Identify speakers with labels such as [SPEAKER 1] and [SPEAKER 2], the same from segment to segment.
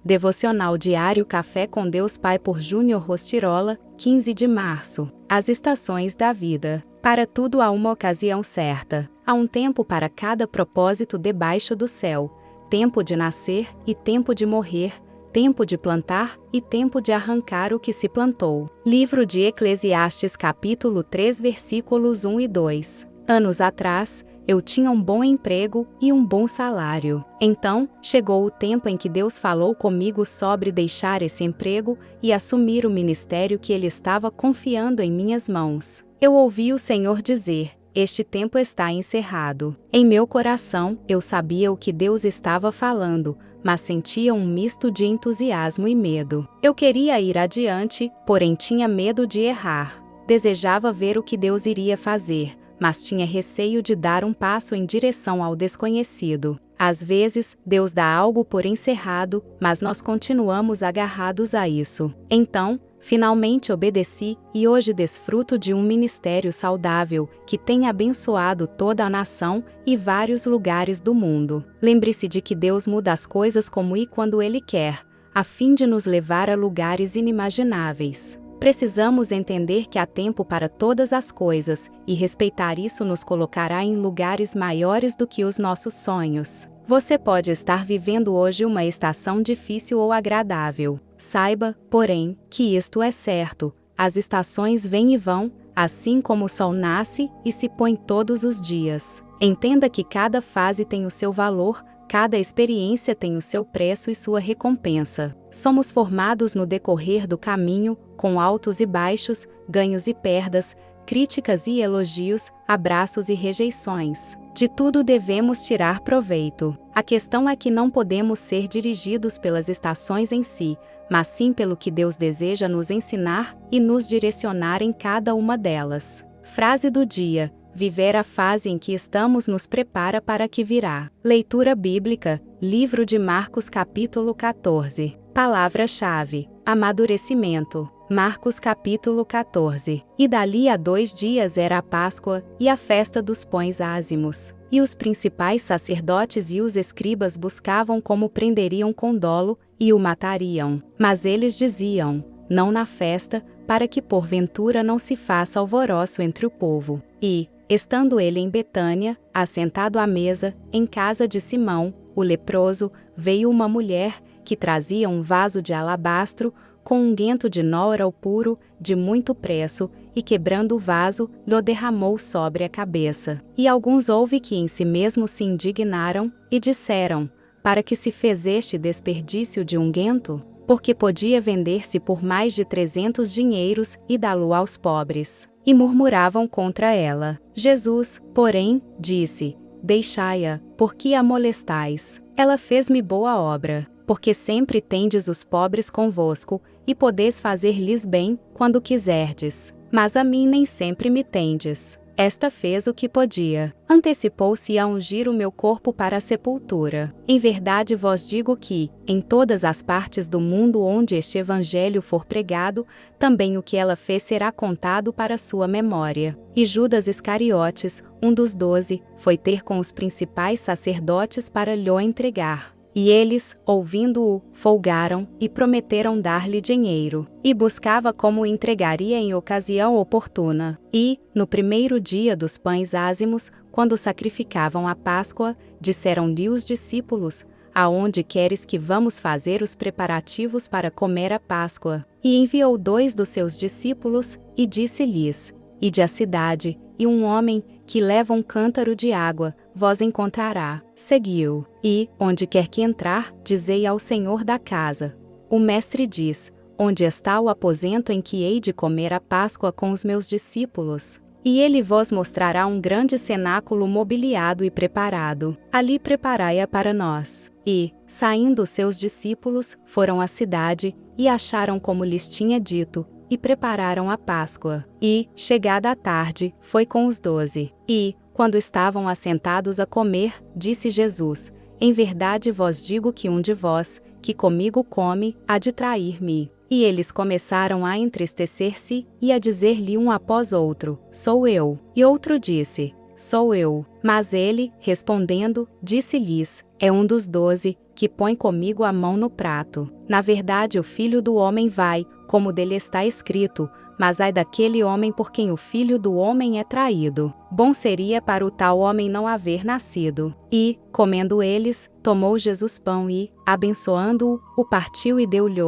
[SPEAKER 1] Devocional Diário Café com Deus Pai por Júnior Rostirola, 15 de março. As estações da vida. Para tudo há uma ocasião certa. Há um tempo para cada propósito debaixo do céu. Tempo de nascer e tempo de morrer. Tempo de plantar e tempo de arrancar o que se plantou. Livro de Eclesiastes capítulo 3 versículos 1 e 2. Anos atrás, eu tinha um bom emprego e um bom salário. Então, chegou o tempo em que Deus falou comigo sobre deixar esse emprego e assumir o ministério que Ele estava confiando em minhas mãos. Eu ouvi o Senhor dizer: "Este tempo está encerrado." Em meu coração, eu sabia o que Deus estava falando, mas sentia um misto de entusiasmo e medo. Eu queria ir adiante, porém tinha medo de errar. Desejava ver o que Deus iria fazer, mas tinha receio de dar um passo em direção ao desconhecido. Às vezes, Deus dá algo por encerrado, mas nós continuamos agarrados a isso. Então, finalmente obedeci e hoje desfruto de um ministério saudável que tem abençoado toda a nação e vários lugares do mundo. Lembre-se de que Deus muda as coisas como e quando Ele quer, a fim de nos levar a lugares inimagináveis. Precisamos entender que há tempo para todas as coisas, e respeitar isso nos colocará em lugares maiores do que os nossos sonhos. Você pode estar vivendo hoje uma estação difícil ou agradável. Saiba, porém, que isto é certo: as estações vêm e vão, assim como o sol nasce e se põe todos os dias. Entenda que cada fase tem o seu valor, cada experiência tem o seu preço e sua recompensa. Somos formados no decorrer do caminho, com altos e baixos, ganhos e perdas, críticas e elogios, abraços e rejeições. De tudo devemos tirar proveito. A questão é que não podemos ser dirigidos pelas estações em si, mas sim pelo que Deus deseja nos ensinar e nos direcionar em cada uma delas. Frase do dia: viver a fase em que estamos nos prepara para a que virá. Leitura bíblica, livro de Marcos capítulo 14. Palavra-chave: amadurecimento. Marcos capítulo 14. E dali a 2 dias era a Páscoa, e a festa dos pães ázimos. E os principais sacerdotes e os escribas buscavam como prenderiam com dolo, e o matariam. Mas eles diziam: não na festa, para que porventura não se faça alvoroço entre o povo. E, estando ele em Betânia, assentado à mesa, em casa de Simão, o leproso, veio uma mulher, que trazia um vaso de alabastro, com unguento de nóral puro, de muito preço, e quebrando o vaso, lhe derramou sobre a cabeça. E alguns houve que em si mesmos se indignaram, e disseram: para que se fez este desperdício de unguento? Porque podia vender-se por mais de 300 dinheiros, e dá-lo aos pobres. E murmuravam contra ela. Jesus, porém, disse: deixai-a, porque a molestais. Ela fez-me boa obra. Porque sempre tendes os pobres convosco, e podeis fazer-lhes bem, quando quiserdes. Mas a mim nem sempre me tendes. Esta fez o que podia. Antecipou-se a ungir o meu corpo para a sepultura. Em verdade vos digo que, em todas as partes do mundo onde este evangelho for pregado, também o que ela fez será contado para sua memória. E Judas Iscariotes, um dos 12, foi ter com os principais sacerdotes para lhe entregar. E eles, ouvindo-o, folgaram, e prometeram dar-lhe dinheiro. E buscava como o entregaria em ocasião oportuna. E, no primeiro dia dos pães ázimos, quando sacrificavam a Páscoa, disseram-lhe os discípulos: aonde queres que vamos fazer os preparativos para comer a Páscoa? E enviou 2 dos seus discípulos, e disse-lhes: ide à cidade, e um homem, que leva um cântaro de água, vos encontrará. Seguiu. E, onde quer que entrar, dizei ao senhor da casa: o mestre diz: onde está o aposento em que hei de comer a Páscoa com os meus discípulos? E ele vos mostrará um grande cenáculo mobiliado e preparado. Ali preparai-a para nós. E, saindo seus discípulos, foram à cidade, e acharam como lhes tinha dito, e prepararam a Páscoa. E, chegada a tarde, foi com os 12. E, quando estavam assentados a comer, disse Jesus: em verdade vos digo que um de vós, que comigo come, há de trair-me. E eles começaram a entristecer-se, e a dizer-lhe um após outro: sou eu. E outro disse: sou eu. Mas ele, respondendo, disse-lhes: é um dos 12, que põe comigo a mão no prato. Na verdade, o Filho do Homem vai, como dele está escrito, mas ai daquele homem por quem o Filho do Homem é traído. Bom seria para o tal homem não haver nascido. E, comendo eles, tomou Jesus pão e, abençoando-o, o partiu e deu-lhe,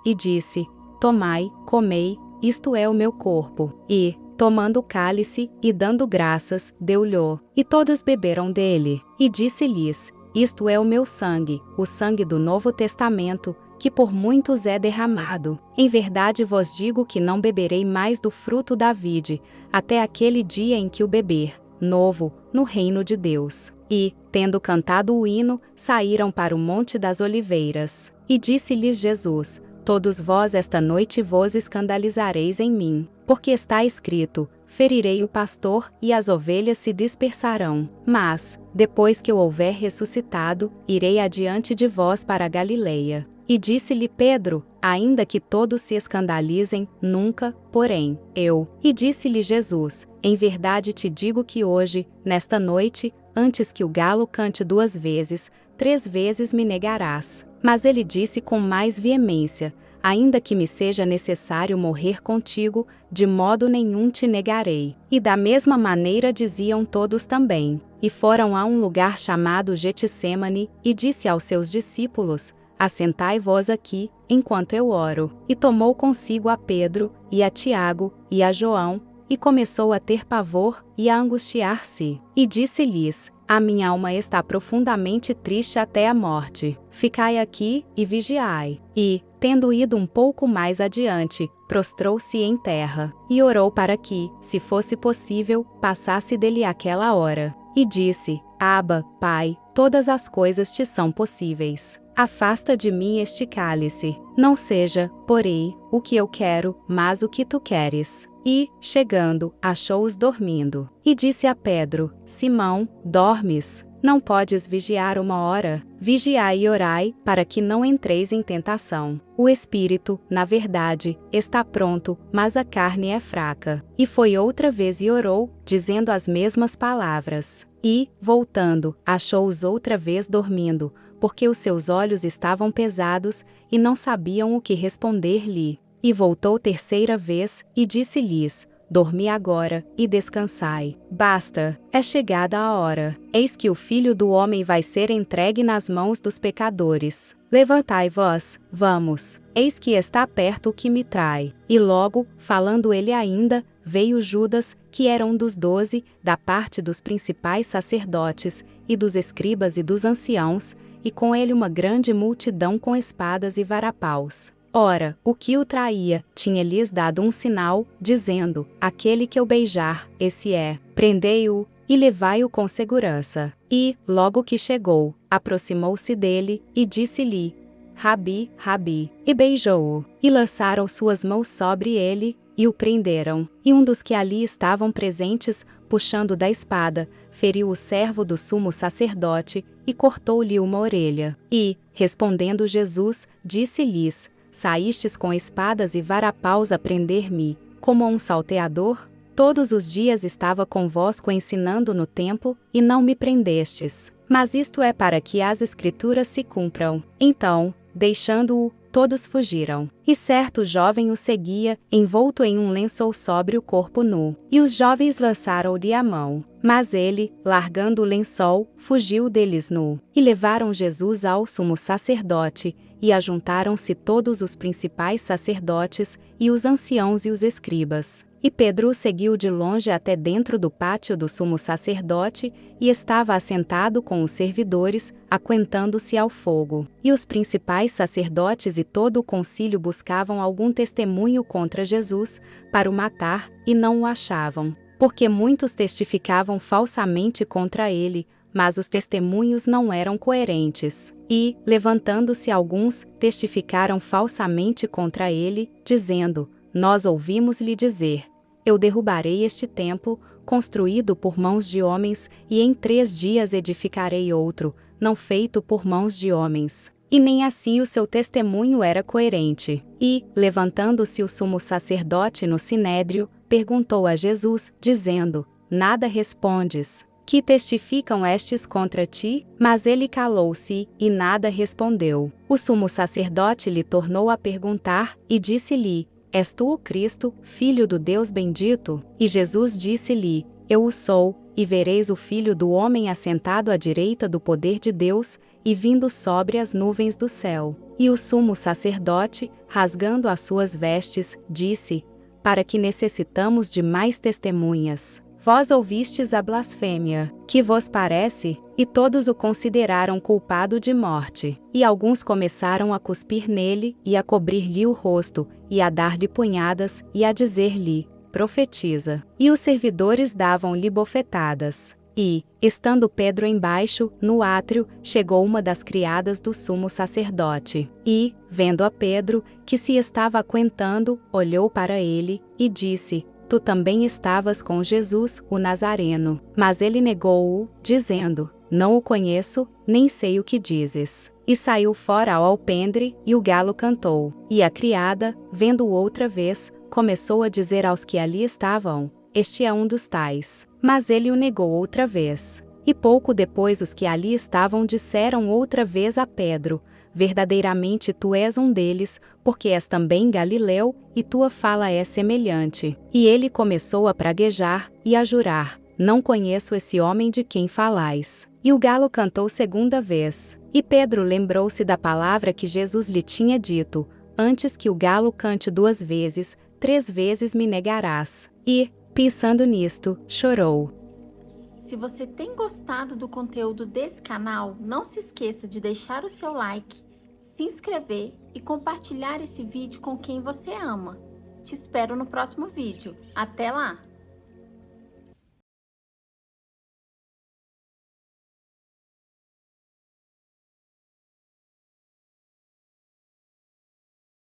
[SPEAKER 1] e disse: tomai, comei, isto é o meu corpo. E, tomando o cálice, e dando graças, deu-lhe, e todos beberam dele. E disse-lhes: isto é o meu sangue, o sangue do Novo Testamento, que por muitos é derramado. Em verdade vos digo que não beberei mais do fruto da vide, até aquele dia em que o beber, novo, no reino de Deus. E, tendo cantado o hino, saíram para o Monte das Oliveiras. E disse-lhes Jesus: todos vós esta noite vos escandalizareis em mim, porque está escrito: ferirei o pastor, e as ovelhas se dispersarão. Mas, depois que eu houver ressuscitado, irei adiante de vós para a Galileia. E disse-lhe Pedro: ainda que todos se escandalizem, nunca, porém, eu. E disse-lhe Jesus: em verdade te digo que hoje, nesta noite, antes que o galo cante 2 vezes, 3 vezes me negarás. Mas ele disse com mais veemência: ainda que me seja necessário morrer contigo, de modo nenhum te negarei. E da mesma maneira diziam todos também. E foram a um lugar chamado Getsêmani, e disse aos seus discípulos: assentai-vos aqui, enquanto eu oro. E tomou consigo a Pedro, e a Tiago, e a João, e começou a ter pavor, e a angustiar-se. E disse-lhes: a minha alma está profundamente triste até a morte. Ficai aqui, e vigiai. E, tendo ido um pouco mais adiante, prostrou-se em terra, e orou para que, se fosse possível, passasse dele aquela hora. E disse: Abba, Pai, todas as coisas te são possíveis. Afasta de mim este cálice. Não seja, porém, o que eu quero, mas o que tu queres. E, chegando, achou-os dormindo. E disse a Pedro: Simão, dormes? Não podes vigiar 1 hora? Vigiai e orai, para que não entreis em tentação. O espírito, na verdade, está pronto, mas a carne é fraca. E foi outra vez e orou, dizendo as mesmas palavras. E, voltando, achou-os outra vez dormindo, porque os seus olhos estavam pesados, e não sabiam o que responder-lhe. E voltou 3ª vez, e disse-lhes: dormi agora, e descansai. Basta, é chegada a hora. Eis que o Filho do Homem vai ser entregue nas mãos dos pecadores. Levantai-vos, vamos. Eis que está perto o que me trai. E logo, falando ele ainda, veio Judas, que era um dos 12, da parte dos principais sacerdotes, e dos escribas e dos anciãos, e com ele uma grande multidão com espadas e varapaus. Ora, o que o traía, tinha-lhes dado um sinal, dizendo: aquele que eu beijar, esse é. Prendei-o, e levai-o com segurança. E, logo que chegou, aproximou-se dele, e disse-lhe: Rabi, Rabi, e beijou-o. E lançaram suas mãos sobre ele, e o prenderam. E um dos que ali estavam presentes, puxando da espada, feriu o servo do sumo sacerdote, e cortou-lhe uma orelha. E, respondendo Jesus, disse-lhes: saístes com espadas e varapaus a prender-me, como a um salteador? Todos os dias estava convosco ensinando no templo, e não me prendestes. Mas isto é para que as Escrituras se cumpram. Então, deixando-o, todos fugiram. E certo jovem o seguia, envolto em um lençol sobre o corpo nu. E os jovens lançaram-lhe a mão. Mas ele, largando o lençol, fugiu deles nu. E levaram Jesus ao sumo sacerdote, e ajuntaram-se todos os principais sacerdotes, e os anciãos e os escribas. E Pedro o seguiu de longe até dentro do pátio do sumo sacerdote, e estava assentado com os servidores, aquentando-se ao fogo. E os principais sacerdotes e todo o concílio buscavam algum testemunho contra Jesus, para o matar, e não o achavam. Porque muitos testificavam falsamente contra ele, mas os testemunhos não eram coerentes. E, levantando-se alguns, testificaram falsamente contra ele, dizendo: nós ouvimos-lhe dizer: eu derrubarei este templo, construído por mãos de homens, e em 3 dias edificarei outro, não feito por mãos de homens. E nem assim o seu testemunho era coerente. E, levantando-se o sumo sacerdote no sinédrio, perguntou a Jesus, dizendo: nada respondes? Que testificam estes contra ti? Mas ele calou-se, e nada respondeu. O sumo sacerdote lhe tornou a perguntar, e disse-lhe: És tu o Cristo, filho do Deus bendito? E Jesus disse-lhe: Eu o sou, e vereis o Filho do Homem assentado à direita do poder de Deus, e vindo sobre as nuvens do céu. E o sumo sacerdote, rasgando as suas vestes, disse: Para que necessitamos de mais testemunhas? Vós ouvistes a blasfêmia. Que vos parece? E todos o consideraram culpado de morte. E alguns começaram a cuspir nele, e a cobrir-lhe o rosto, e a dar-lhe punhadas, e a dizer-lhe: Profetiza. E os servidores davam-lhe bofetadas. E, estando Pedro embaixo, no átrio, chegou uma das criadas do sumo sacerdote. E, vendo a Pedro, que se estava aquentando, olhou para ele, e disse: Tu também estavas com Jesus, o Nazareno. Mas ele negou-o, dizendo: Não o conheço, nem sei o que dizes. E saiu fora ao alpendre, e o galo cantou. E a criada, vendo-o outra vez, começou a dizer aos que ali estavam: Este é um dos tais. Mas ele o negou outra vez. E pouco depois os que ali estavam disseram outra vez a Pedro: Verdadeiramente tu és um deles, porque és também Galileu, e tua fala é semelhante. E ele começou a praguejar, e a jurar: Não conheço esse homem de quem falais. E o galo cantou segunda vez. E Pedro lembrou-se da palavra que Jesus lhe tinha dito: Antes que o galo cante 2 vezes, 3 vezes me negarás. E, pensando nisto, chorou.
[SPEAKER 2] Se você tem gostado do conteúdo desse canal, não se esqueça de deixar o seu like, se inscrever e compartilhar esse vídeo com quem você ama. Te espero no próximo vídeo. Até lá!